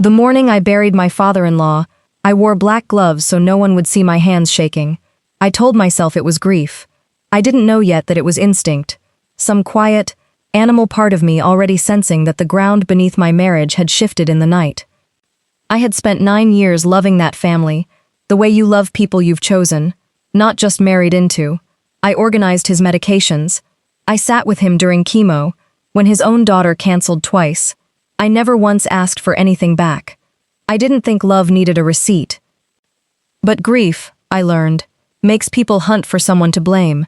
The morning I buried my father-in-law, I wore black gloves so no one would see my hands shaking. I told myself it was grief. I didn't know yet that it was instinct. Some quiet, animal part of me already sensing that the ground beneath my marriage had shifted in the night. I had spent 9 years loving that family, the way you love people you've chosen, not just married into. I organized his medications. I sat with him during chemo, when his own daughter canceled twice. I never once asked for anything back. I didn't think love needed a receipt. But grief, I learned, makes people hunt for someone to blame,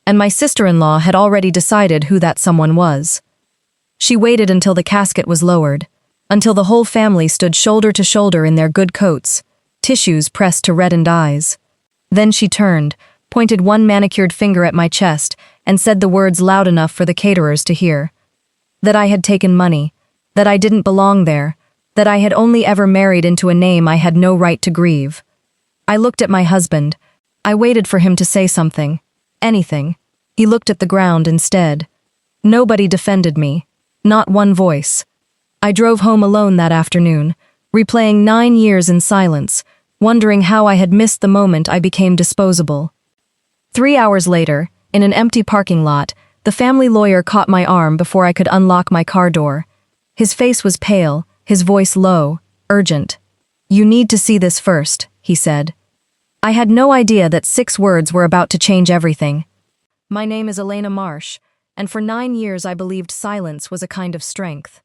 and my sister-in-law had already decided who that someone was. She waited until the casket was lowered, until the whole family stood shoulder to shoulder in their good coats, tissues pressed to reddened eyes. Then she turned, pointed one manicured finger at my chest, and said the words loud enough for the caterers to hear. That I had taken money, that I didn't belong there, that I had only ever married into a name I had no right to grieve. I looked at my husband. I waited for him to say something. Anything. He looked at the ground instead. Nobody defended me. Not one voice. I drove home alone that afternoon, replaying 9 years in silence, wondering how I had missed the moment I became disposable. 3 hours later, in an empty parking lot, the family lawyer caught my arm before I could unlock my car door. His face was pale, his voice low, urgent. "You need to see this first," he said. I had no idea that 6 words were about to change everything. My name is Elena Marsh, and for 9 years I believed silence was a kind of strength.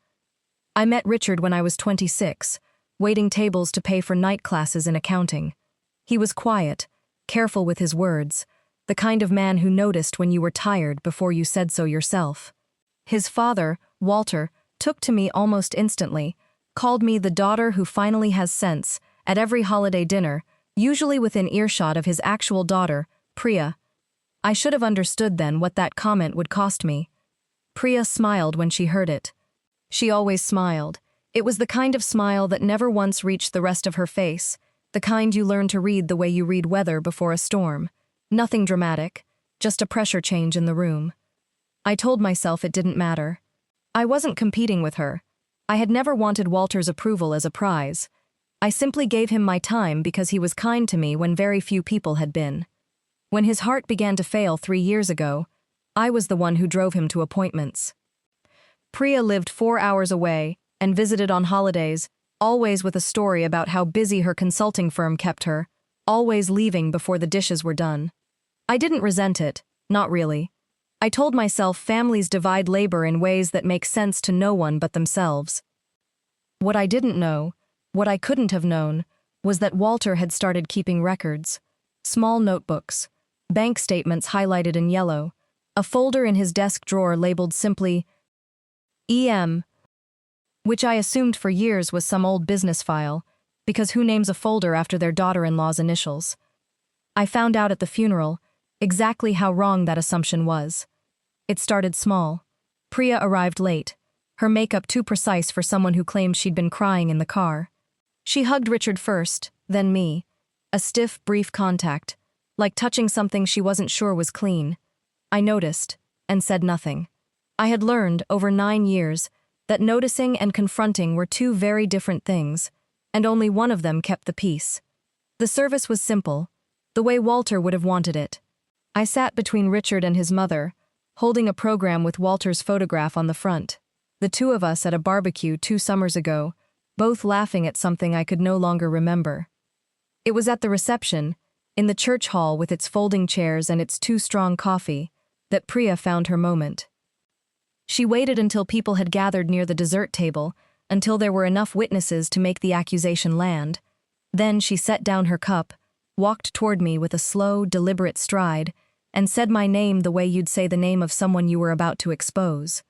I met Richard when I was 26, waiting tables to pay for night classes in accounting. He was quiet, careful with his words, the kind of man who noticed when you were tired before you said so yourself. His father, Walter, took to me almost instantly, called me the daughter who finally has sense, at every holiday dinner, usually within earshot of his actual daughter, Priya. I should have understood then what that comment would cost me. Priya smiled when she heard it. She always smiled. It was the kind of smile that never once reached the rest of her face, the kind you learn to read the way you read weather before a storm. Nothing dramatic, just a pressure change in the room. I told myself it didn't matter. I wasn't competing with her. I had never wanted Walter's approval as a prize. I simply gave him my time because he was kind to me when very few people had been. When his heart began to fail 3 years ago, I was the one who drove him to appointments. Priya lived 4 hours away and visited on holidays, always with a story about how busy her consulting firm kept her, always leaving before the dishes were done. I didn't resent it, not really. I told myself families divide labor in ways that make sense to no one but themselves. What I didn't know, what I couldn't have known, was that Walter had started keeping records. Small notebooks, bank statements highlighted in yellow, a folder in his desk drawer labeled simply EM, which I assumed for years was some old business file, because who names a folder after their daughter-in-law's initials? I found out at the funeral exactly how wrong that assumption was. It started small. Priya arrived late, her makeup too precise for someone who claimed she'd been crying in the car. She hugged Richard first, then me. A stiff, brief contact, like touching something she wasn't sure was clean. I noticed, and said nothing. I had learned, over 9 years, that noticing and confronting were 2 very different things, and only one of them kept the peace. The service was simple, the way Walter would have wanted it. I sat between Richard and his mother, holding a program with Walter's photograph on the front. The 2 of us at a barbecue 2 summers ago, both laughing at something I could no longer remember. It was at the reception, in the church hall with its folding chairs and its too strong coffee, that Priya found her moment. She waited until people had gathered near the dessert table, until there were enough witnesses to make the accusation land. Then she set down her cup, walked toward me with a slow, deliberate stride, and said my name the way you'd say the name of someone you were about to expose.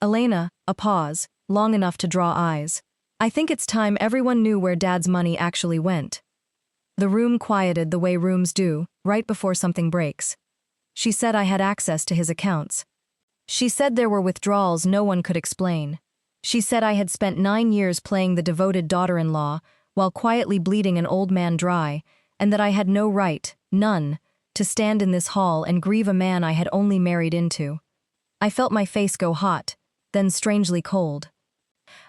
Elena, a pause, long enough to draw eyes. I think it's time everyone knew where Dad's money actually went. The room quieted the way rooms do, right before something breaks. She said I had access to his accounts. She said there were withdrawals no one could explain. She said I had spent 9 years playing the devoted daughter-in-law while quietly bleeding an old man dry, and that I had no right, none, to stand in this hall and grieve a man I had only married into. I felt my face go hot, then strangely cold.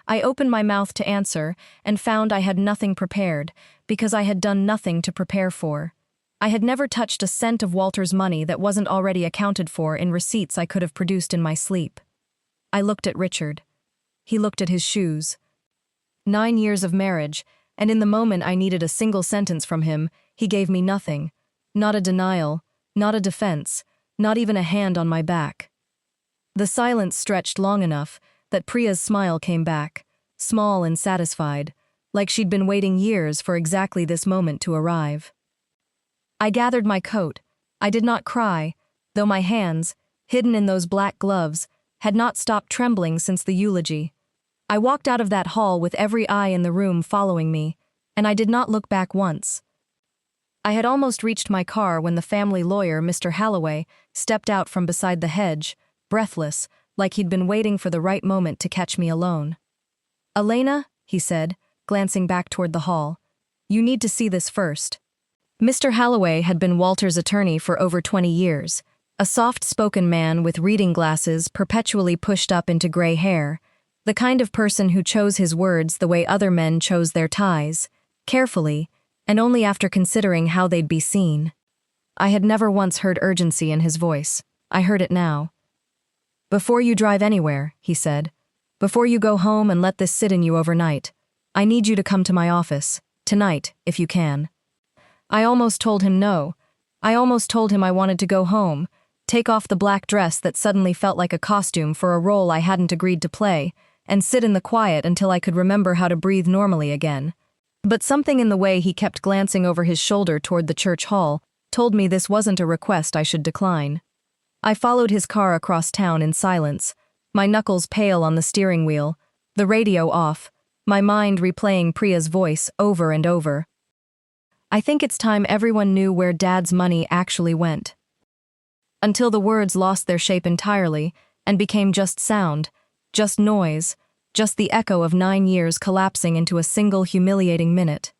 I opened my mouth to answer and found I had nothing prepared, because I had done nothing to prepare for. I had never touched a cent of Walter's money that wasn't already accounted for in receipts I could have produced in my sleep. I looked at Richard. He looked at his shoes. 9 years of marriage, and in the moment I needed a single sentence from him, he gave me nothing. Not a denial, not a defense, not even a hand on my back. The silence stretched long enough that Priya's smile came back, small and satisfied, like she'd been waiting years for exactly this moment to arrive. I gathered my coat. I did not cry, though my hands, hidden in those black gloves, had not stopped trembling since the eulogy. I walked out of that hall with every eye in the room following me, and I did not look back once. I had almost reached my car when the family lawyer, Mr. Halloway, stepped out from beside the hedge, breathless, like he'd been waiting for the right moment to catch me alone. "Elena," he said, glancing back toward the hall, "you need to see this first." Mr. Halloway had been Walter's attorney for over 20 years, a soft-spoken man with reading glasses perpetually pushed up into gray hair, the kind of person who chose his words the way other men chose their ties, carefully, and only after considering how they'd be seen. I had never once heard urgency in his voice. I heard it now. "Before you drive anywhere," he said, "before you go home and let this sit in you overnight, I need you to come to my office, tonight, if you can." I almost told him no. I almost told him I wanted to go home, take off the black dress that suddenly felt like a costume for a role I hadn't agreed to play, and sit in the quiet until I could remember how to breathe normally again. But something in the way he kept glancing over his shoulder toward the church hall told me this wasn't a request I should decline. I followed his car across town in silence, my knuckles pale on the steering wheel, the radio off, my mind replaying Priya's voice over and over. "I think it's time everyone knew where Dad's money actually went." Until the words lost their shape entirely and became just sound, just noise, just the echo of 9 years collapsing into a single humiliating minute.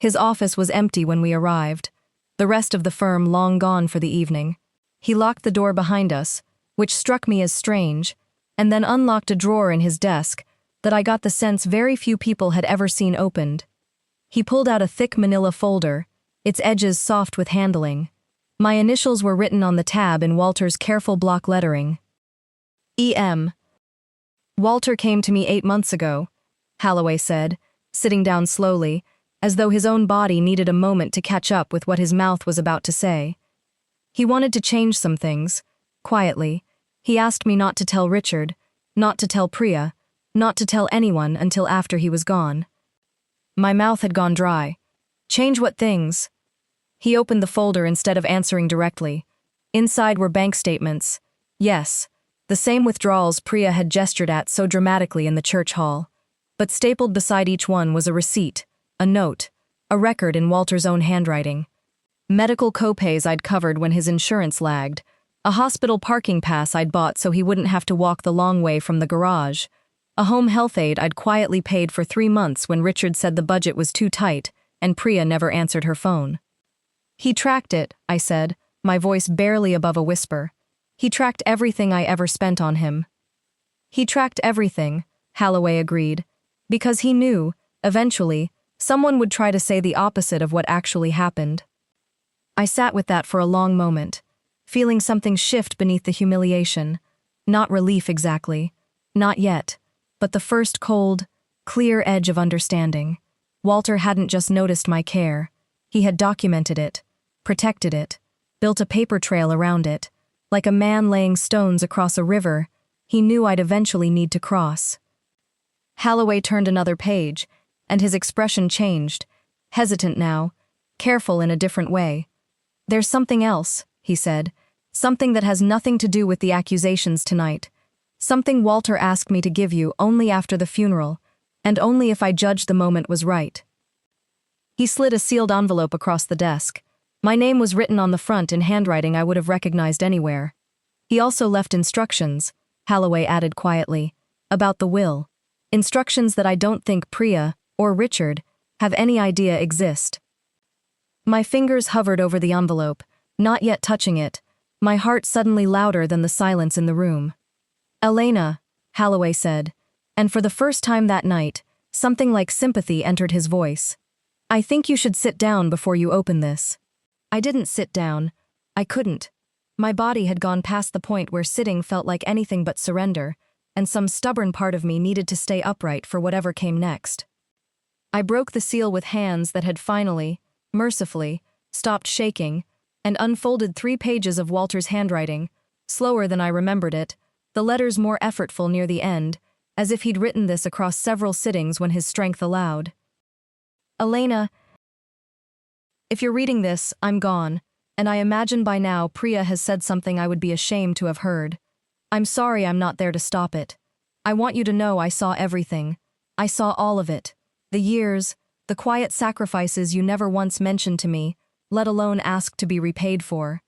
His office was empty when we arrived, the rest of the firm long gone for the evening. He locked the door behind us, which struck me as strange, and then unlocked a drawer in his desk that I got the sense very few people had ever seen opened. He pulled out a thick manila folder, its edges soft with handling. My initials were written on the tab in Walter's careful block lettering. E.M. "Walter came to me 8 months ago," Halloway said, sitting down slowly, as though his own body needed a moment to catch up with what his mouth was about to say. "He wanted to change some things, quietly. He asked me not to tell Richard, not to tell Priya, not to tell anyone until after he was gone." My mouth had gone dry. "Change what things?" He opened the folder instead of answering directly. Inside were bank statements. Yes, the same withdrawals Priya had gestured at so dramatically in the church hall. But stapled beside each one was a receipt, a note, a record in Walter's own handwriting. Medical copays I'd covered when his insurance lagged, a hospital parking pass I'd bought so he wouldn't have to walk the long way from the garage, a home health aid I'd quietly paid for 3 months when Richard said the budget was too tight and Priya never answered her phone. "He tracked it," I said, my voice barely above a whisper. "He tracked everything I ever spent on him." "He tracked everything," Halloway agreed, "because he knew, eventually, someone would try to say the opposite of what actually happened." I sat with that for a long moment, feeling something shift beneath the humiliation. Not relief exactly. Not yet. But the first cold, clear edge of understanding. Walter hadn't just noticed my care. He had documented it, protected it, built a paper trail around it. Like a man laying stones across a river, he knew I'd eventually need to cross. Halloway turned another page, and his expression changed, hesitant now, careful in a different way. "There's something else," he said, "something that has nothing to do with the accusations tonight. Something Walter asked me to give you only after the funeral, and only if I judged the moment was right." He slid a sealed envelope across the desk. My name was written on the front in handwriting I would have recognized anywhere. He also left instructions, Halloway added quietly, about the will. Instructions that I don't think Priya, or Richard, have any idea exist. My fingers hovered over the envelope, not yet touching it, my heart suddenly louder than the silence in the room. "Elena," Halloway said, And for the first time that night, something like sympathy entered his voice. "I think you should sit down before you open this." I didn't sit down. I couldn't. My body had gone past the point where sitting felt like anything but surrender, and some stubborn part of me needed to stay upright for whatever came next. I broke the seal with hands that had finally, mercifully, stopped shaking, and unfolded 3 pages of Walter's handwriting, slower than I remembered it, the letters more effortful near the end, as if he'd written this across several sittings when his strength allowed. "Elena, if you're reading this, I'm gone, and I imagine by now Priya has said something I would be ashamed to have heard. I'm sorry I'm not there to stop it. I want you to know I saw everything. I saw all of it. The years, the quiet sacrifices you never once mentioned to me, let alone asked to be repaid for.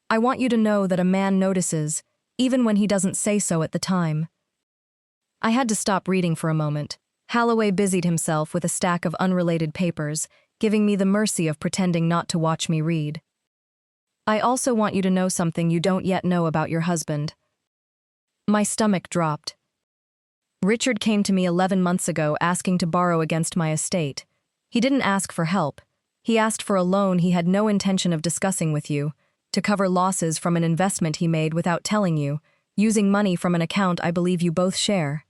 I want you to know that a man notices, even when he doesn't say so at the time." I had to stop reading for a moment. Holloway busied himself with a stack of unrelated papers, giving me the mercy of pretending not to watch me read. "I also want you to know something you don't yet know about your husband." My stomach dropped. "Richard came to me 11 months ago asking to borrow against my estate. He didn't ask for help. He asked for a loan he had no intention of discussing with you, to cover losses from an investment he made without telling you, using money from an account I believe you both share.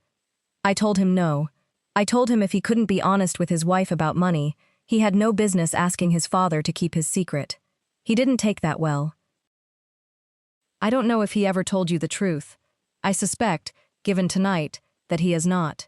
I told him no. I told him if he couldn't be honest with his wife about money, he had no business asking his father to keep his secret. He didn't take that well. I don't know if he ever told you the truth. I suspect, given tonight, that he has not.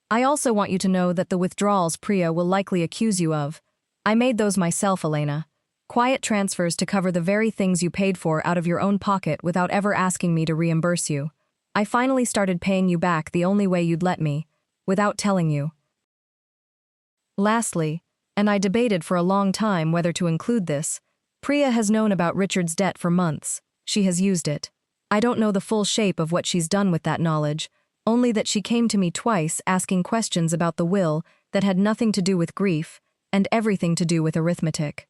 I also want you to know that the withdrawals Priya will likely accuse you of, I made those myself, Elena. Quiet transfers to cover the very things you paid for out of your own pocket without ever asking me to reimburse you. I finally started paying you back the only way you'd let me, without telling you. Lastly, and I debated for a long time whether to include this, Priya has known about Richard's debt for months. She has used it. I don't know the full shape of what she's done with that knowledge, only that she came to me twice asking questions about the will that had nothing to do with grief and everything to do with arithmetic.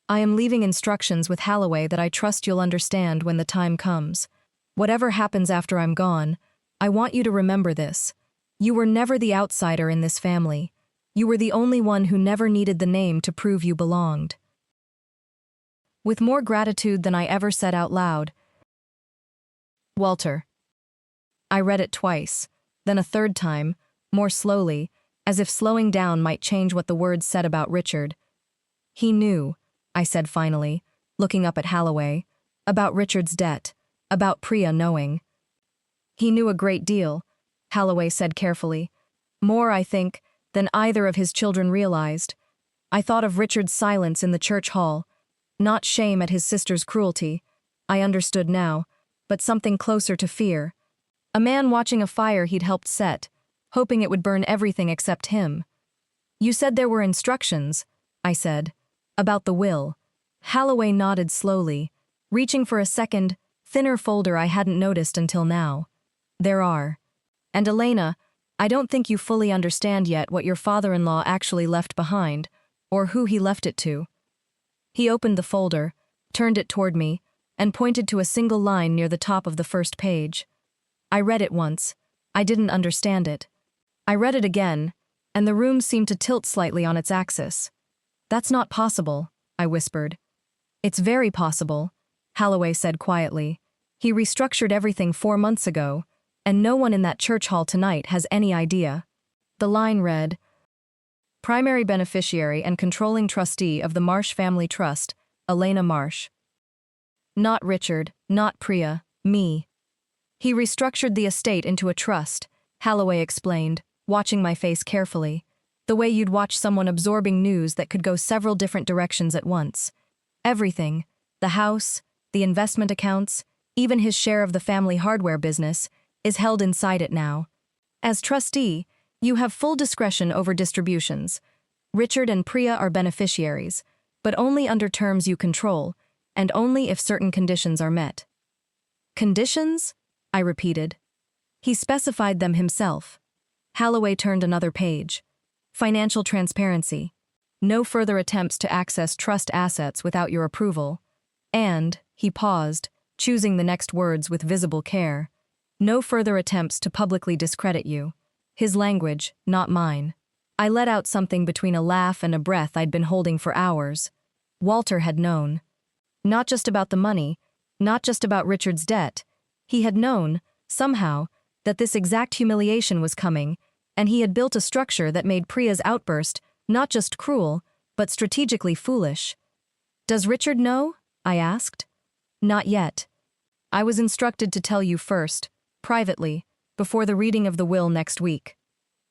I am leaving instructions with Holloway that I trust you'll understand when the time comes. Whatever happens after I'm gone, I want you to remember this. You were never the outsider in this family. You were the only one who never needed the name to prove you belonged. With more gratitude than I ever said out loud, Walter. I read it twice, then a third time, more slowly, as if slowing down might change what the words said about Richard. He knew, I said finally, looking up at Holloway, about Richard's debt, about Priya knowing. He knew a great deal, Holloway said carefully. More, I think, than either of his children realized. I thought of Richard's silence in the church hall, not shame at his sister's cruelty, I understood now, but something closer to fear. A man watching a fire he'd helped set, hoping it would burn everything except him. You said there were instructions, I said, about the will. Holloway nodded slowly, reaching for a second, thinner folder I hadn't noticed until now. There are. And Elena, I don't think you fully understand yet what your father-in-law actually left behind, or who he left it to. He opened the folder, turned it toward me, and pointed to a single line near the top of the first page. I read it once. I didn't understand it. I read it again, and the room seemed to tilt slightly on its axis. That's not possible, I whispered. It's very possible, Holloway said quietly. He restructured everything 4 months ago, and no one in that church hall tonight has any idea. The line read, Primary beneficiary and controlling trustee of the Marsh Family Trust, Elena Marsh. Not Richard, not Priya, me. He restructured the estate into a trust, Holloway explained, watching my face carefully, the way you'd watch someone absorbing news that could go several different directions at once. Everything, the house, the investment accounts, even his share of the family hardware business, is held inside it now. As trustee, you have full discretion over distributions. Richard and Priya are beneficiaries, but only under terms you control, and only if certain conditions are met. Conditions? I repeated. He specified them himself. Holloway turned another page. Financial transparency. No further attempts to access trust assets without your approval. And, he paused, choosing the next words with visible care, No further attempts to publicly discredit you. His language, not mine. I let out something between a laugh and a breath I'd been holding for hours. Walter had known. Not just about the money, not just about Richard's debt. He had known, somehow, that this exact humiliation was coming, and he had built a structure that made Priya's outburst not just cruel, but strategically foolish. "Does Richard know?" I asked. "Not yet. I was instructed to tell you first, privately, before the reading of the will next week."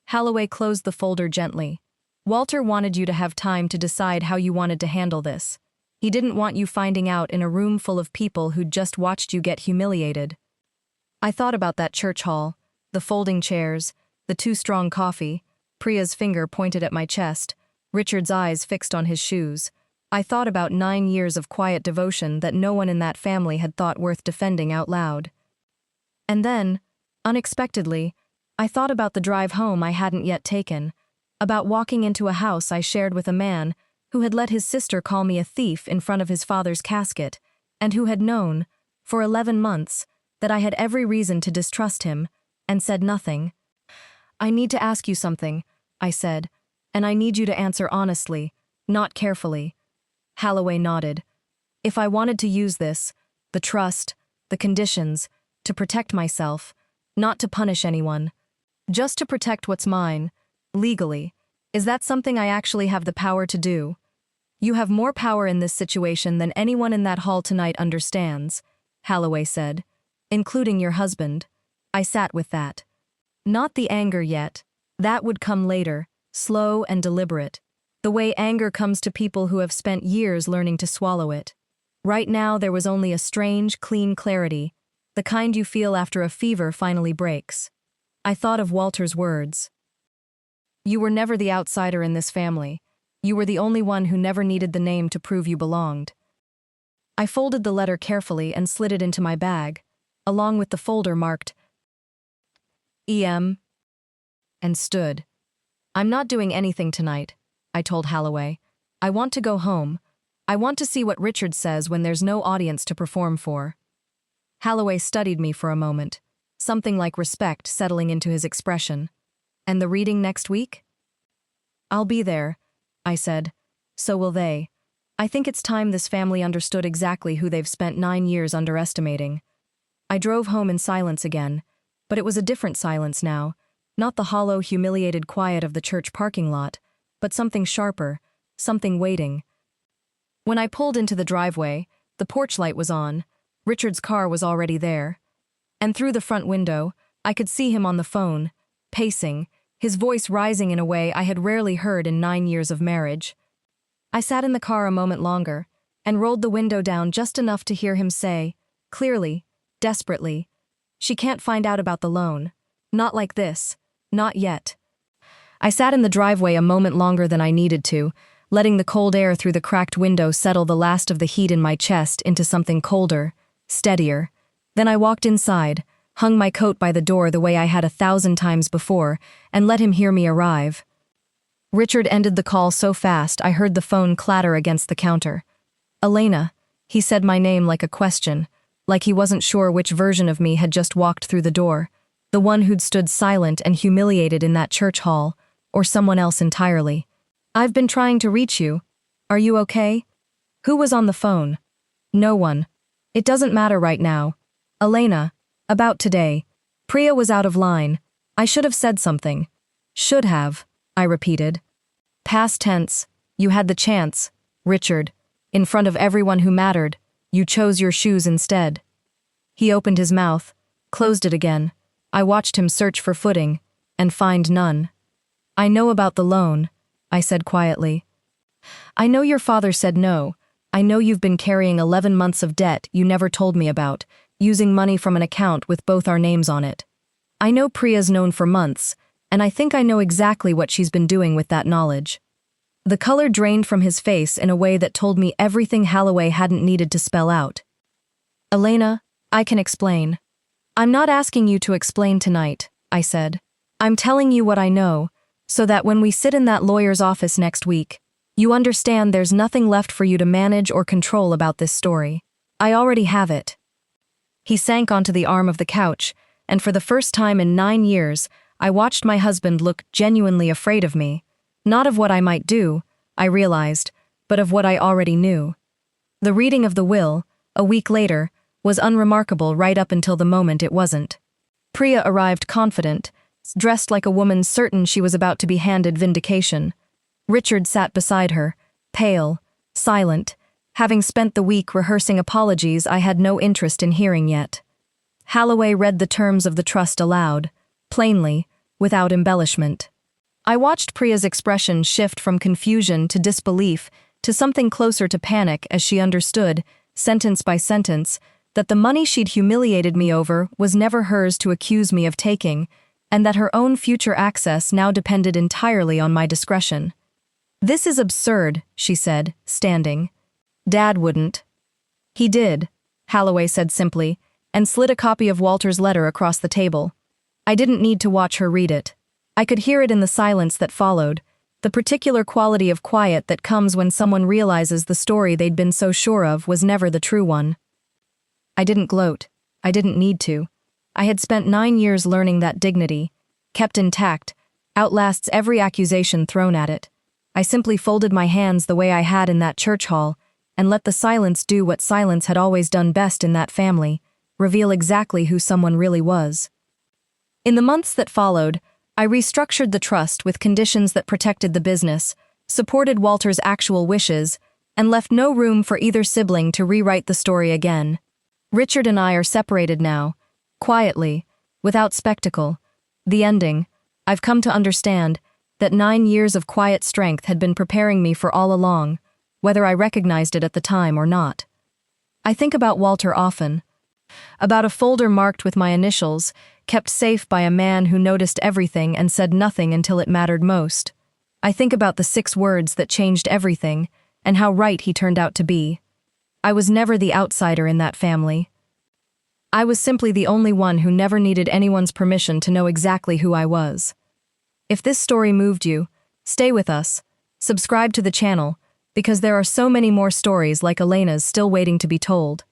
Holloway closed the folder gently. "Walter wanted you to have time to decide how you wanted to handle this. He didn't want you finding out in a room full of people who'd just watched you get humiliated." I thought about that church hall, the folding chairs, the too strong coffee, Priya's finger pointed at my chest, Richard's eyes fixed on his shoes. I thought about 9 years of quiet devotion that no one in that family had thought worth defending out loud. And then, unexpectedly, I thought about the drive home I hadn't yet taken, about walking into a house I shared with a man who had let his sister call me a thief in front of his father's casket, and who had known, for 11 months, that I had every reason to distrust him, and said nothing. "I need to ask you something," I said, "and I need you to answer honestly, not carefully." Holloway nodded. "If I wanted to use this, the trust, the conditions, to protect myself, not to punish anyone, just to protect what's mine, legally, is that something I actually have the power to do?" "You have more power in this situation than anyone in that hall tonight understands," Holloway said, "including your husband." I sat with that. Not the anger yet. That would come later, slow and deliberate. The way anger comes to people who have spent years learning to swallow it. Right now there was only a strange, clean clarity, the kind you feel after a fever finally breaks. I thought of Walter's words. "You were never the outsider in this family. You were the only one who never needed the name to prove you belonged." I folded the letter carefully and slid it into my bag, along with the folder marked EM, and stood. "I'm not doing anything tonight," I told Holloway. "I want to go home. I want to see what Richard says when there's no audience to perform for." Holloway studied me for a moment, something like respect settling into his expression. "And the reading next week?" "I'll be there," I said. "So will they. I think it's time this family understood exactly who they've spent 9 years underestimating." I drove home in silence again, but it was a different silence now, not the hollow, humiliated quiet of the church parking lot, but something sharper, something waiting. When I pulled into the driveway, the porch light was on, Richard's car was already there, and through the front window, I could see him on the phone, pacing, his voice rising in a way I had rarely heard in 9 years of marriage. I sat in the car a moment longer, and rolled the window down just enough to hear him say, clearly, desperately, "She can't find out about the loan. Not like this. Not yet." I sat in the driveway a moment longer than I needed to, letting the cold air through the cracked window settle the last of the heat in my chest into something colder, steadier. Then I walked inside, hung my coat by the door the way I had 1,000 times before, and let him hear me arrive. Richard ended the call so fast I heard the phone clatter against the counter. "Elena," he said my name like a question, like he wasn't sure which version of me had just walked through the door, the one who'd stood silent and humiliated in that church hall, or someone else entirely. "I've been trying to reach you. Are you okay?" "Who was on the phone?" "No one. It doesn't matter right now. Elena, about today. Priya was out of line. I should have said something." "Should have," I repeated. "Past tense. You had the chance, Richard. In front of everyone who mattered. You chose your shoes instead." He opened his mouth, closed it again. I watched him search for footing, and find none. "I know about the loan," I said quietly. "I know your father said no. I know you've been carrying 11 months of debt you never told me about, using money from an account with both our names on it. I know Priya's known for months, and I think I know exactly what she's been doing with that knowledge." The color drained from his face in a way that told me everything Holloway hadn't needed to spell out. "Elena, I can explain." "I'm not asking you to explain tonight," I said. "I'm telling you what I know, so that when we sit in that lawyer's office next week, you understand there's nothing left for you to manage or control about this story. I already have it." He sank onto the arm of the couch, and for the first time in 9 years, I watched my husband look genuinely afraid of me. Not of what I might do, I realized, but of what I already knew. The reading of the will, a week later, was unremarkable right up until the moment it wasn't. Priya arrived confident, dressed like a woman certain she was about to be handed vindication. Richard sat beside her, pale, silent, having spent the week rehearsing apologies I had no interest in hearing yet. Holloway read the terms of the trust aloud, plainly, without embellishment. I watched Priya's expression shift from confusion to disbelief to something closer to panic as she understood, sentence by sentence, that the money she'd humiliated me over was never hers to accuse me of taking, and that her own future access now depended entirely on my discretion. "This is absurd," she said, standing. "Dad wouldn't." "He did," Holloway said simply, and slid a copy of Walter's letter across the table. I didn't need to watch her read it. I could hear it in the silence that followed, the particular quality of quiet that comes when someone realizes the story they'd been so sure of was never the true one. I didn't gloat. I didn't need to. I had spent 9 years learning that dignity, kept intact, outlasts every accusation thrown at it. I simply folded my hands the way I had in that church hall, and let the silence do what silence had always done best in that family, reveal exactly who someone really was. In the months that followed, I restructured the trust with conditions that protected the business, supported Walter's actual wishes, and left no room for either sibling to rewrite the story again. Richard and I are separated now, quietly, without spectacle. The ending, I've come to understand, that 9 years of quiet strength had been preparing me for all along, whether I recognized it at the time or not. I think about Walter often. About a folder marked with my initials, kept safe by a man who noticed everything and said nothing until it mattered most. I think about the 6 words that changed everything, and how right he turned out to be. I was never the outsider in that family. I was simply the only one who never needed anyone's permission to know exactly who I was. If this story moved you, stay with us, subscribe to the channel, because there are so many more stories like Elena's still waiting to be told.